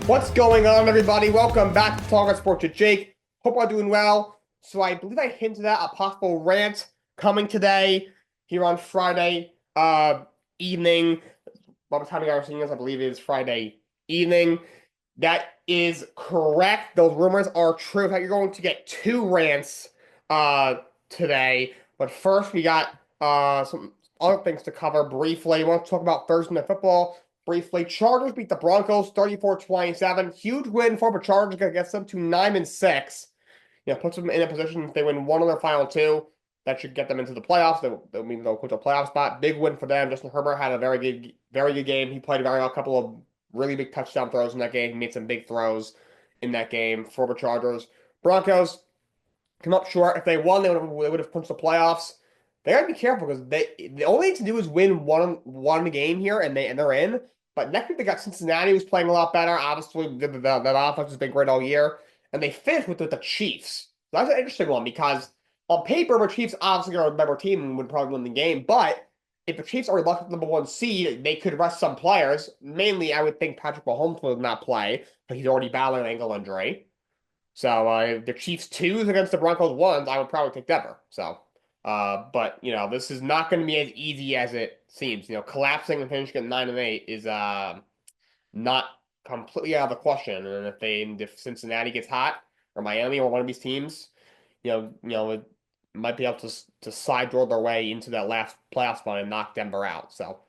What's going on, everybody? Welcome back to Talkin Sports with Jake. Hope you're doing well. So I believe I hinted at a possible rant coming today here on Friday evening. By the time you guys are seeing this, I believe it is Friday evening. That is correct. Those rumors are true. In fact, you're going to get two rants today. But first, we got some other things to cover briefly. I want to talk about Thursday Night Football briefly. Chargers beat the Broncos 34-27. Huge win for the Chargers. Gets them to 9-6. Puts them in a position if they win one of their final two. That should get them into the playoffs. They'll mean they'll put a playoff spot. Big win for them. Justin Herbert had a very good game. He played very well. A couple of really big touchdown throws in that game. He made some big throws in that game for the Chargers. Broncos come up short. If they won, they would have clinched the playoffs. They gotta be careful because the only thing to do is win one game here, and they're in. But next week they got Cincinnati, who's playing a lot better. Obviously, that offense has been great all year, and they finished with the Chiefs. So that's an interesting one because on paper, the Chiefs obviously are a better team and would probably win the game. But if the Chiefs are reluctant number one seed, they could rest some players. Mainly, I would think Patrick Mahomes will not play, but he's already battling an ankle injury. So the Chiefs twos against the Broncos ones, I would probably take Denver. So, but this is not going to be as easy as it seems. Collapsing and finishing at 9-8 is not completely out of the question. And if Cincinnati gets hot or Miami or one of these teams, it might be able to sideboard their way into that last playoff spot and knock Denver out. So,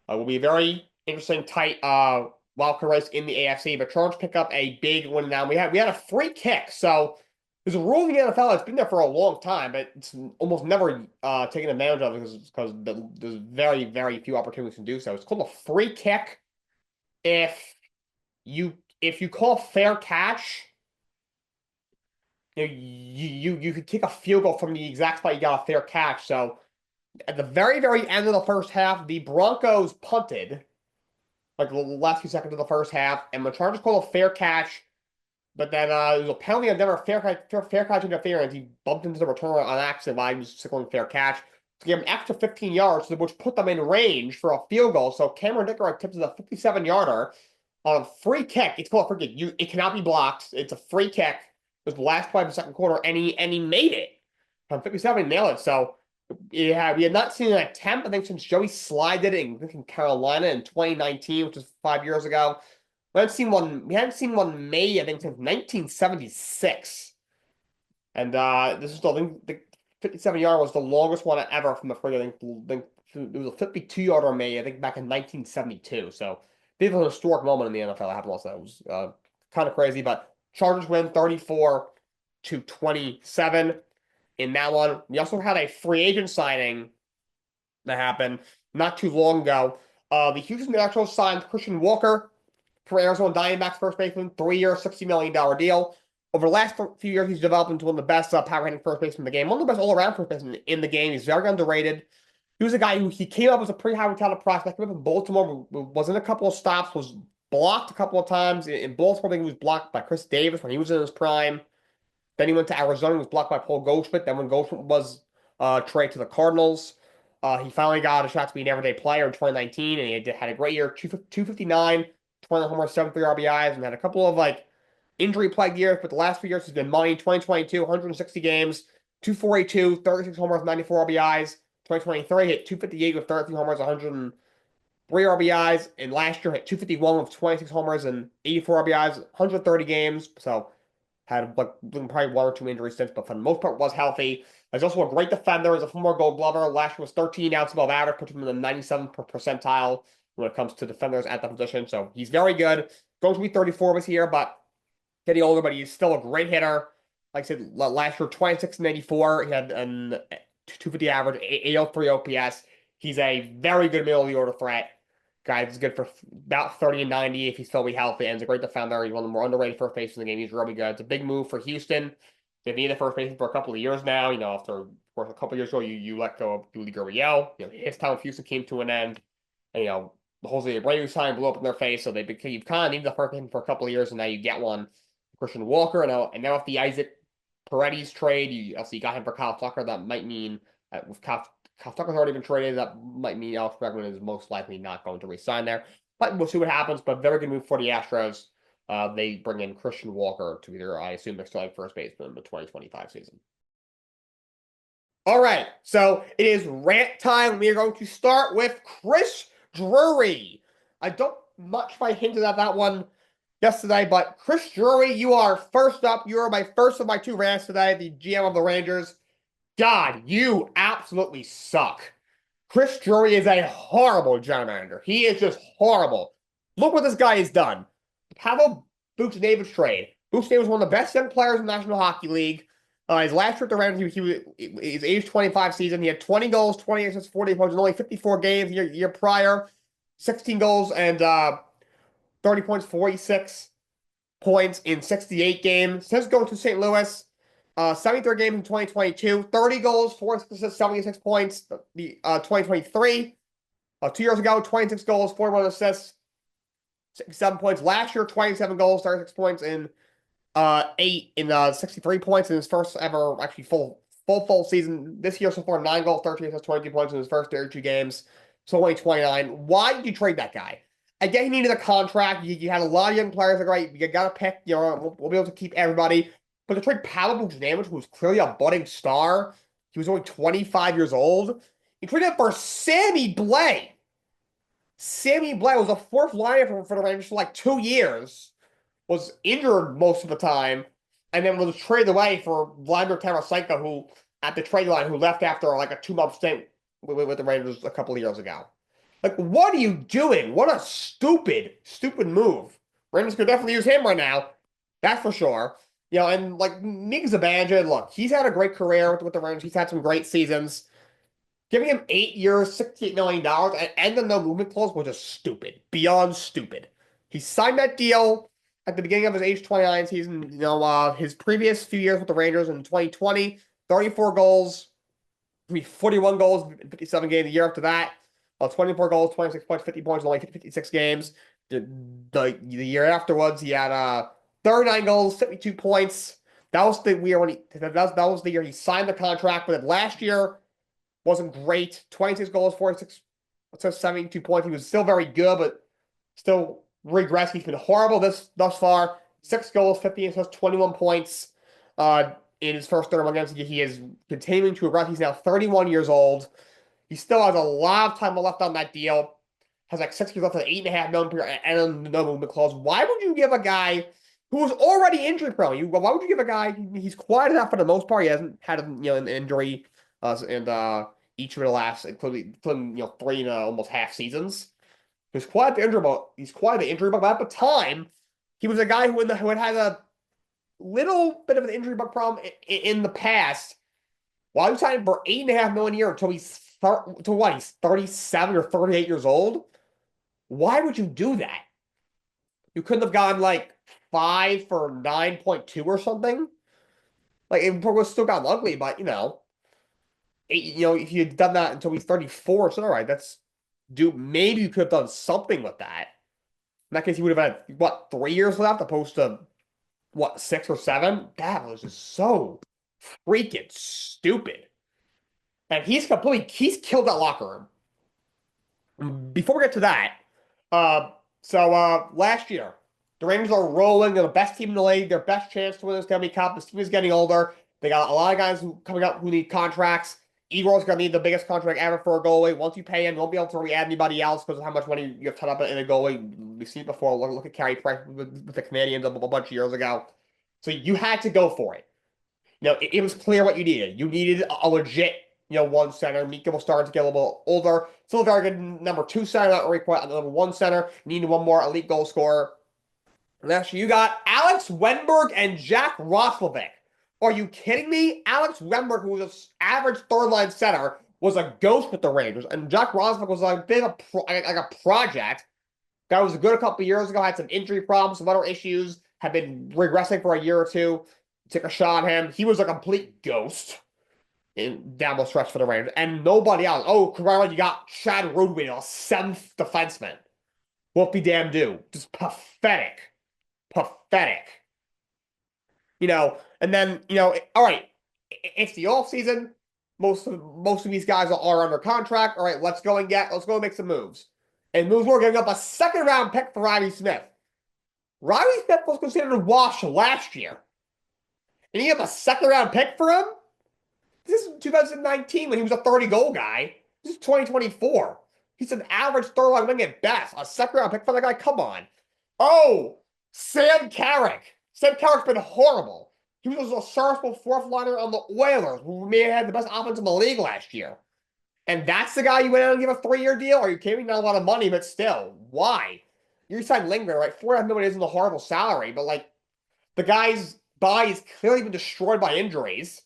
it will be a very interesting, tight wildcard race in the AFC. But Chargers pick up a big win now. We had a free kick. So there's a rule in the NFL that's been there for a long time, but it's almost never taken advantage of because there's very, very few opportunities to do so. It's called a free kick. If you call fair catch, you could kick a field goal from the exact spot you got a fair catch. So at the very, very end of the first half, the Broncos punted, like the last few seconds of the first half, and the Chargers called a fair catch, but then there was a penalty on Denver, fair catch interference. He bumped into the returner on accident while he was signaling fair catch to give him extra 15 yards, which put them in range for a field goal. So Cameron Dicker tips a 57-yarder on a free kick. It's called a free kick. It cannot be blocked. It's a free kick. It was the last play of the second quarter, and he made it from 57 and nailed it. So yeah, we had not seen an attempt, I think, since Joey Slye did it in Carolina in 2019, which was 5 years ago. We hadn't seen one made, I think, since 1976. And this is the 57-yarder was the longest one ever from the free. I think it was a 52-yarder made, I think, back in 1972. So this was a historic moment in the NFL that happened also. It was kind of crazy, but Chargers win 34-27 in that one. We also had a free agent signing that happened not too long ago. The Houston Astros signed Christian Walker for Arizona Diamondbacks first baseman, 3-year, $60 million deal. Over the last few years, he's developed into one of the best power-hitting first basemen in the game, one of the best all-around first basemen in the game. He's very underrated. He was a guy he came up as a pretty highly touted prospect. Came up in Baltimore, was in a couple of stops, was blocked a couple of times. In Baltimore, I think he was blocked by Chris Davis when he was in his prime. Then he went to Arizona, he was blocked by Paul Goldschmidt. Then when Goldschmidt was traded to the Cardinals, he finally got a shot to be an everyday player in 2019, and he had a great year, 259, 20 homers, 73 RBIs, and had a couple of injury-plagued years, but the last few years has been money. 2022, 160 games, 242, 36 homers, 94 RBIs. 2023 hit 258 with 33 homers, 103 RBIs, and last year hit 251 with 26 homers and 84 RBIs, 130 games. So had probably one or two injuries since, but for the most part was healthy. He's also a great defender. He's a former Gold Glover. Last year was 13 outs above average, put him in the 97th percentile when it comes to defenders at that position. So he's very good. Going to be 34 this year, but getting older, but he's still a great hitter. Like I said, last year, 26 and 84. He had an 250 average, 803 OPS. He's a very good middle of the order threat. Guy is good for about 30 and 90 if he's still be healthy, and he's a great defender. He's one of the more underrated first basemen in the game. He's really good. It's a big move for Houston. They've needed a first baseman for a couple of years now. After, of course, a couple of years ago, you let go of Yuli Gurriel. His time with Houston came to an end. And, the Jose Abreu sign blew up in their face, so you've kind of needed the first baseman for a couple of years, and now you get one. Christian Walker, and now if the Isaac Paredes trade, you got him for Kyle Tucker. That might mean with Kyle Tucker's already been traded. That might mean Alex Bregman is most likely not going to resign there. But we'll see what happens. But very good move for the Astros. They bring in Christian Walker to either, I assume they're starting first baseman in the 2025 season. All right, so it is rant time. We are going to start with Chris Drury. I don't much if I hinted at that one yesterday, but Chris Drury, you are first up. You are my first of my two rants today, the GM of the Rangers. God, you absolutely suck. Chris Drury is a horrible general manager. He is just horrible. Look what this guy has done. Pavel Buchnevich trade. Buchnevich was one of the best young players in the National Hockey League. His last trip to Rangers, his age 25 season, he had 20 goals, 28 assists, 40 points in only 54 games year prior. 16 goals and 30 points, 46 points in 68 games. Since going to St. Louis, 73 games in 2022, 30 goals, 4 assists, 76 points. The 2023, 2 years ago, 26 goals, 41 assists, 67 points. Last year, 27 goals, 36 points in 63 points in his first ever actually full season. This year so far, 9 goals, 13 assists, 22 points in his first 32 games. So only 29. Why did you trade that guy? Again, he needed a contract. You had a lot of young players. Right, you got to pick. We'll be able to keep everybody. But to trade Pavel Buchnevich, who was clearly a budding star, he was only 25 years old. You traded him for Sammy Blais. Sammy Blais was a fourth liner for the Rangers for like 2 years. Was injured most of the time, and then was traded away for Vladimir Tarasenko, who at the trade line, who left after like a 2-month stint with the Rangers a couple of years ago. Like, what are you doing? What a stupid move. Rangers could definitely use him right now. That's for sure. And like Nick Zibanejad, look, he's had a great career with the Rangers. He's had some great seasons. Giving him 8 years, $68 million, and the no movement clause was just stupid. Beyond stupid. He signed that deal at the beginning of his age 29 season. His previous few years with the Rangers in 2020, 34 goals, 41 goals, 57 games. The year after that, 24 goals, 26 points, 50 points, only 56 games. The year afterwards, he had 39 goals, 52 points. That was the year that was the year he signed the contract. But last year wasn't great. 26 goals, 46, 72 points. He was still very good, but still regressed. He's been horrible thus far. 6 goals, 15 assists, 21 points in his first 31 games. He is continuing to regress. He's now 31 years old. He still has a lot of time left on that deal. Has like 6 years left at $8.5 million per year and no movement clause. Why would you give a guy who was already injury prone? Why would you give a guy? He's quiet enough for the most part. He hasn't had an injury and each of the last, including 3 almost half seasons. He's quite the injury bug. But at the time, he was a guy who had a little bit of an injury bug problem in the past. Why was signing for $8.5 million a year until he's 37 or 38 years old? Why would you do that? You couldn't have gone like 5 for 9.2 or something. Like it was still gotten ugly, but if you had done that until he's 34, it's all right. Maybe you could have done something with that. In that case, he would have had 3 years left, opposed to 6 or 7. That was just so freaking stupid. And he's killed that locker room. Before we get to that, last year, the Rangers are rolling. They're the best team in the league. Their best chance to win this Stanley Cup. This team is getting older. They got a lot of guys coming up who need contracts. Igor's going to need the biggest contract ever for a goalie. Once you pay him, you won't be able to re-add anybody else because of how much money you have tied up in a goalie. We've seen it before. Look at Carey Price with the Canadiens a bunch of years ago. So you had to go for it. It was clear what you needed. You needed a legit, one center. Mika will start to get a little older. Still a very good number 2 center, not really quite a number 1 center. You needed one more elite goal scorer. Last year, you got Alex Wennberg and Jack Roslovic. Are you kidding me? Alex Wennberg, who was an average third-line center, was a ghost with the Rangers. And Jack Roslovic was like a bit of a project. Guy was good a couple of years ago, had some injury problems, some other issues, had been regressing for a year or two. Took a shot at him. He was a complete ghost down the stretch for the Rangers. And nobody else. Oh, you got Chad Rudwin, a 7th defenseman. Whoopie damn do. Just pathetic. Pathetic. And then, all right, it's the off season. Most of these guys are under contract. All right, let's go and make some moves. And moves, we're giving up a 2nd round pick for Riley Smith. Riley Smith was considered a wash last year. And you have a second round pick for him? This is 2019 when he was a 30 goal guy. This is 2024. He's an average third line wing at best. A second round pick for the guy? Come on. Oh, Sam Carrick. Sam Carrick's been horrible. He was a serviceable fourth liner on the Oilers, who may have had the best offense in the league last year. And that's the guy you went out and give a 3-year deal? Are you kidding me? Not a lot of money, but still. Why? You signed Lindgren, right? $4.5 million isn't a horrible salary, but like the guy's body is clearly been destroyed by injuries.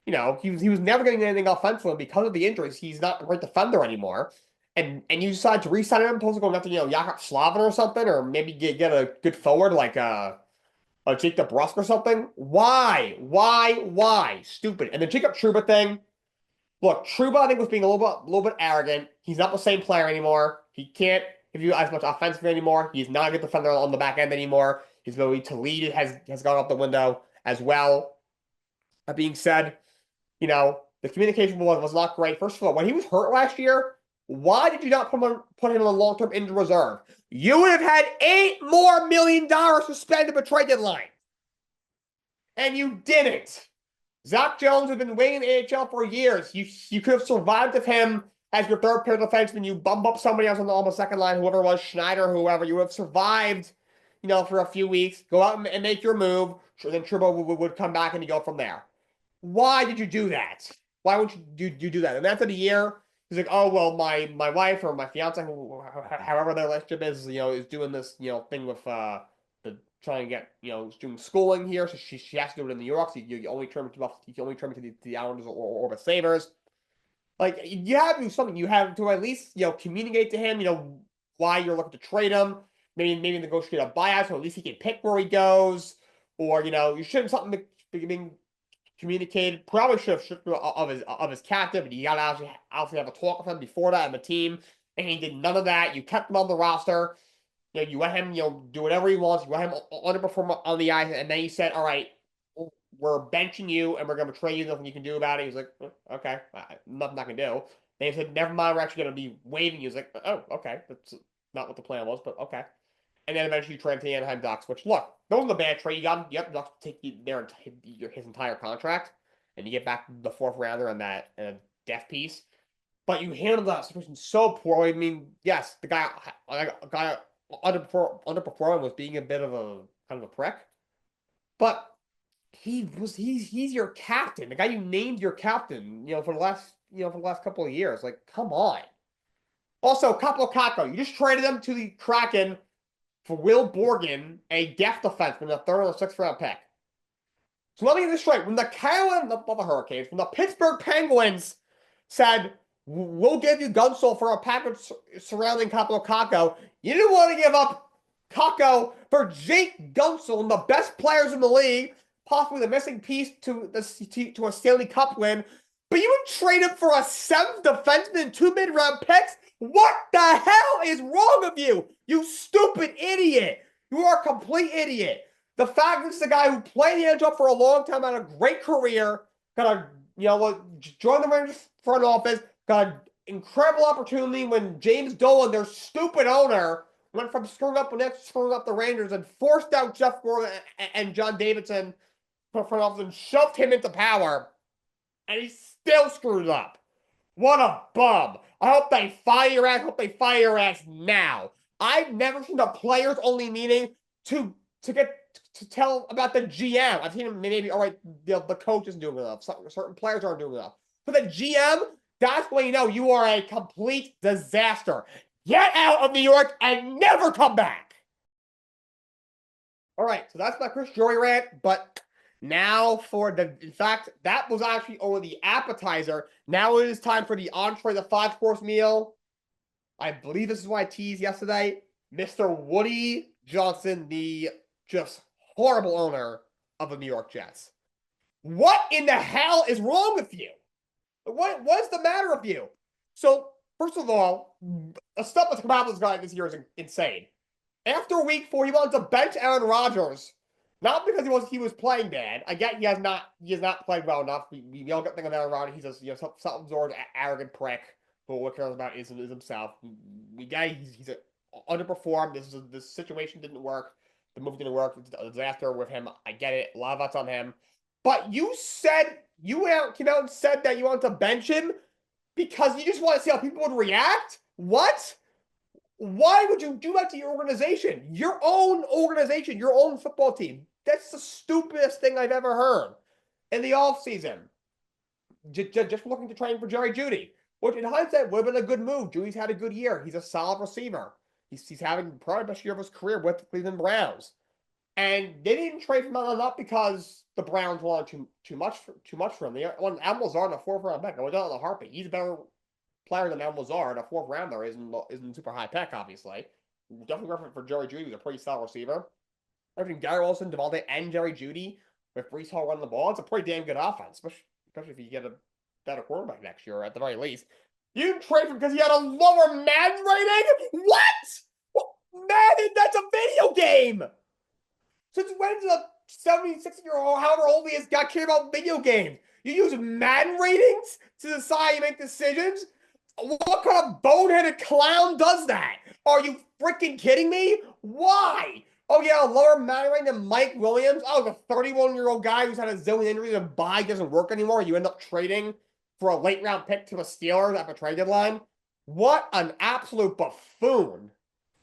He was never getting anything offensively because of the injuries. He's not a great defender anymore. And you decide to re-sign him, supposed to go after, Jakub Slavin or something, or maybe get a good forward like Jake DeBrusk or something. Why? Why? Stupid. And the Jacob Trouba thing. Look, Trouba, I think, was being a little bit arrogant. He's not the same player anymore. He can't give you as much offensively anymore. He's not a good defender on the back end anymore. His ability to lead has gone out the window as well. That being said, the communication was not great. First of all, when he was hurt last year, why did you not put him on a long-term injured reserve? You would have had $8 million to spend at the trade deadline. And you didn't. Zach Jones has been waiting in the AHL for years. You could have survived with him as your third pair defenseman. You bump up somebody else on the second line, whoever it was, Schneider, whoever. You would have survived, for a few weeks. Go out and make your move. Then Trouba would come back and you go from there. Why did you do that? Why would you do that? And after the year, he's like, oh, well, my wife or my fiance, however their relationship is doing this, thing with the trying to get, doing schooling here. So she has to do it in New York. So you only turn to the Islanders or the Sabres. Like, you have to do something. You have to at least, communicate to him, why you're looking to trade him. Maybe negotiate a buyout so at least he can pick where he goes. Or, you shouldn't something being communicated. Probably should have stripped of his captain, but you got to obviously have a talk with him before that in the team. And he did none of that. You kept him on the roster. You let him, do whatever he wants. You let him underperform on the ice, and then you said, all right, we're benching you, and we're going to trade you. Nothing you can do about it. He's like, okay, nothing I can do. They said, never mind, we're actually going to be waiving you. He's like, oh, okay, that's not what the plan was, but okay. And then eventually you trade to the Anaheim Ducks, which, look, those are the bad trade. You have the Ducks to take his entire contract, and you get back the fourth rounder and that death piece. But you handled that situation so poorly. I mean, yes, the guy underperforming was being a bit of a kind of a prick, but he's your captain, the guy you named your captain, for the last couple of years. Like, come on. Also, Kaapo Kakko, you just traded him to the Kraken for Will Borgen, a depth defenseman, a third or sixth round pick. So let me get this straight. When the Hurricanes, when the Pittsburgh Penguins said, we'll give you Gunsel for a package surrounding Kaapo Kakko, you didn't want to give up Kakko for Jake Gunsel and the best players in the league, possibly the missing piece to a Stanley Cup win, but you would trade him for a seventh defenseman and 2 mid-round picks? What the hell is wrong with you? You stupid idiot. You are a complete idiot. The fact that this is a guy who played the NHL for a long time, had a great career, got joined the Rangers front office, got an incredible opportunity when James Dolan, their stupid owner, went from screwing up the Rangers and forced out Jeff Gorton and John Davidson from front office and shoved him into power. And he still screwed up. What a bum. I hope they fire your ass. I hope they fire your ass now. I've never seen a players only meeting to tell about the GM. I've seen him maybe, all right, the coach isn't doing enough. Certain players aren't doing enough. For the GM, that's when you know you are a complete disaster. Get out of New York and never come back. All right, so that's my Chris Drury rant, but now in fact, that was actually only the appetizer. Now it is time for the entree, the 5-course meal. I believe this is what I teased yesterday. Mr. Woody Johnson, the just horrible owner of the New York Jets. What in the hell is wrong with you? What's the matter with you? So, first of all, the stuff that's come out of this guy this year is insane. After week 4, he wanted to bench Aaron Rodgers. Not because he was playing bad. I get he has not played well enough. We all get thinking of Aaron Rodgers. He's a self-absorbed, arrogant prick. But what cares about is himself. We get he's underperformed. This situation didn't work. the move didn't work. It's a disaster with him. I get it. A lot of that's on him. But you said you came out and said that you want to bench him because you just want to see how people would react? What? Why would you do that to your organization? Your own organization, your own football team. That's the stupidest thing I've ever heard in the offseason. Just looking to train for Jerry Jeudy, which in hindsight would have been a good move. Jeudy's had a good year. He's a solid receiver. He's having probably the best year of his career with the Cleveland Browns. And they didn't trade him out not because the Browns wanted too much for him. They wanted Allen Lazard in a fourth round pick. I was out in a heartbeat. He's a better player than Allen Lazard. A fourth rounder isn't super high pick, obviously. Definitely reference for Jerry Jeudy. He's a pretty solid receiver. I think Gary Wilson, Devontae, and Jerry Jeudy with Breece Hall running the ball, it's a pretty damn good offense, especially if you get a better quarterback next year, at the very least. You didn't trade him because he had a lower Madden rating? What? Madden, that's a video game! Since when did a 76-year-old, however old he is, got care about video games? You use Madden ratings to decide you make decisions? What kind of boneheaded clown does that? Are you freaking kidding me? Why? Oh, yeah, a lower Madden rating than Mike Williams? Oh, the 31-year-old guy who's had a zillion injuries and buy doesn't work anymore. You end up trading for a late-round pick to the Steelers at the trade deadline? What an absolute buffoon.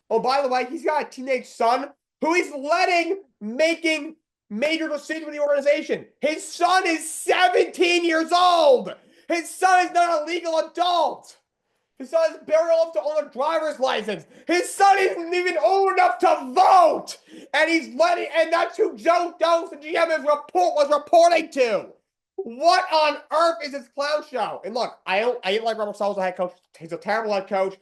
Oh, by the way, he's got a teenage son who he's letting making major decisions with the organization. His son is 17 years old. His son is not a legal adult. His son is barely old enough to own a driver's license. His son isn't even old enough to vote. And that's who Joe Dose, the GM, was reporting to. What on earth is this clown show? And look, I didn't like Robert Saleh as a head coach. He's a terrible head coach.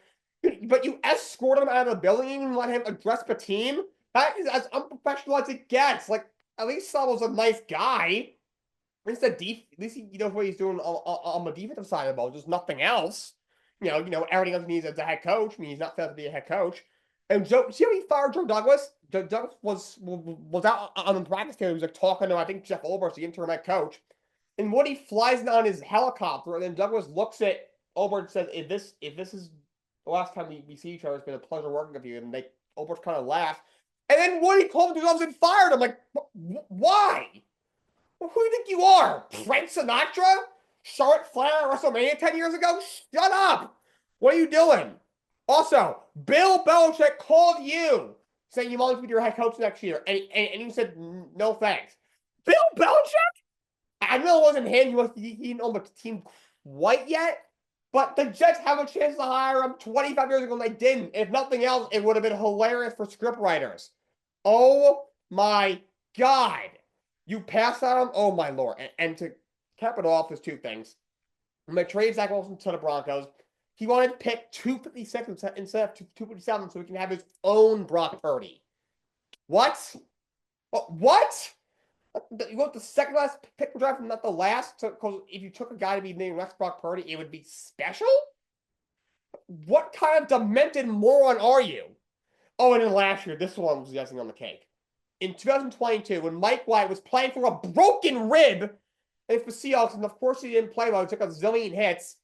But you escort him out of the building and even let him address the team? That is as unprofessional as it gets. Like, at least Saleh's a nice guy. At least he knows what he's doing on the defensive side of the ball, just nothing else. Everything else he needs as a head coach. I mean, he's not fit to be a head coach. And see how he fired Joe Douglas? Joe Douglas was out on the practice field. He was like talking to, I think, Jeff Olberst, the interim head coach. And Woody flies in on his helicopter, and then Douglas looks at Olberst and says, if this is the last time we see each other, it's been a pleasure working with you. And Olberst kind of laughed. And then Woody called him to his office and fired him. Like, why? Who do you think you are? Frank Sinatra? Charlotte Flair at WrestleMania 10 years ago? Shut up! What are you doing? Also, Bill Belichick called you saying you wanted to be your head coach next year, and you said no thanks. Bill Belichick? I know it wasn't him. He didn't own the team quite yet, but the Jets have a chance to hire him 25 years ago, and they didn't. If nothing else, it would have been hilarious for scriptwriters. Oh my God. You passed on him? Oh my Lord. And to cap it off, there's two things. When they trade Zach Wilson to the Broncos, he wanted to pick 256 instead of 257 so he can have his own Brock Purdy. What? What? You want the second last pick for draft, not the last? Because if you took a guy to be named next Brock Purdy, it would be special? What kind of demented moron are you? Oh, and then last year, this one was the icing on the cake. In 2022, when Mike White was playing for a broken rib for Seahawks, and of course he didn't play well, he took a zillion hits,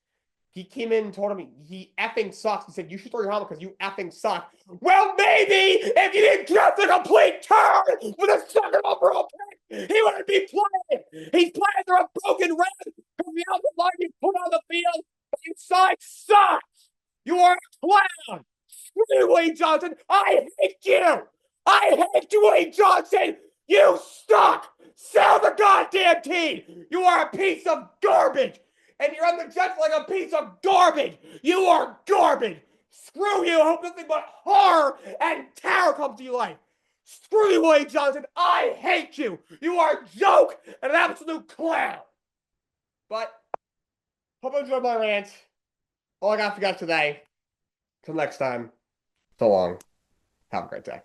he came in and told him he effing sucks. He said, you should throw your helmet because you effing suck. Well, maybe if you didn't draft a complete turn with a second overall pick, he wouldn't be playing. He's playing through a broken rib because the other line you put on the field, but you suck. You are a clown. Screw you, Wayne Johnson. I hate you. I hate you, Wayne Johnson. You suck. Sell the goddamn team. You are a piece of garbage. And you're on the Jets like a piece of garbage. You are garbage. Screw you. I hope nothing but horror and terror comes to your life. Screw you, Wayne Johnson. I hate you. You are a joke and an absolute clown. But hope you enjoyed my rant. All I got for you guys today. Till next time. So long. Have a great day.